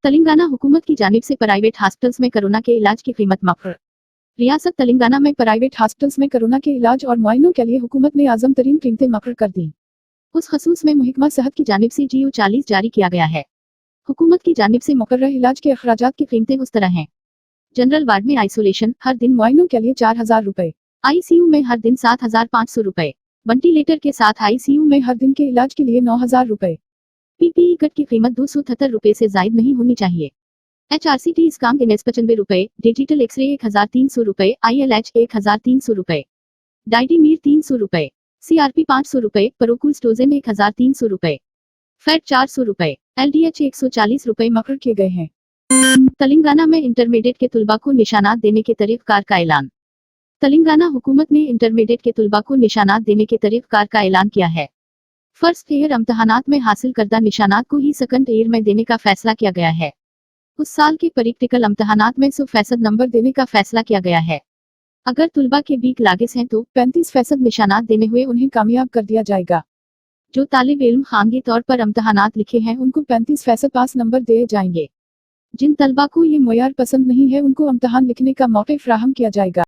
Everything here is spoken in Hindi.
तेलंगाना हुकूमत की जानिब से प्राइवेट हॉस्पिटल्स में कोरोना के इलाज की कीमत माफ। रियासत तेलंगाना में प्राइवेट हॉस्पिटल्स में कोरोना के इलाज और मुआयनों के लिए हुकूमत ने आज़म तरीन कीमतें मुकर्रर कर दी। उस खसूस में महकमा सेहत की जानिब से GO 40 जारी किया गया है। हुकूमत की जानिब से मुकर्रर इलाज के अखराजात की कीमतें उस तरह हैं। जनरल वार्ड में आइसोलेशन हर दिन मुआयनों के लिए 4000 रुपए, ICU में हर दिन 7500 रुपए, वेंटिलेटर के साथ ICU में हर दिन के इलाज के लिए 9000 रुपए। PPE किट की कीमत 273 रुपए से जायद नहीं होनी चाहिए। HRCT स्कैन के 95 रुपए, डिजिटल एक्सरे 1300 रुपए, ILH 1300 रुपए, डाइडीमीर 300 रुपए, CRP 500 रुपए, प्रोकुल्स्टोजेन 1300 रुपए, फैट 400 रुपए, LDH 140 रुपए मुकर्रर किए गए हैं। तेलंगाना में इंटरमीडिएट के तुलबा को निशानात देने के तरीक़ाकार का ऐलान। तेलंगाना हुकूमत ने इंटरमीडिएट के तुलबा को निशानात देने के तरीक़ाकार का ऐलान किया है। फर्स्ट ईयर इम्तहानात में हासिल करदा निशानात को ही सेकंड ईयर में देने का फैसला किया गया है। उस साल के प्रैक्टिकल इम्तहानात में 100% नंबर देने का फैसला किया गया है। अगर तुलबा के बीक लागस हैं तो 35% निशानात देने हुए उन्हें कामयाब कर दिया जाएगा। जो तालिब इल्म खानगी तौर पर इम्तहानात लिखे हैं उनको 35% पास नंबर दिए जाएंगे। जिन तलबा को ये मुयार पसंद नहीं है उनको इम्तहान लिखने का मौका फ्राहम किया जाएगा।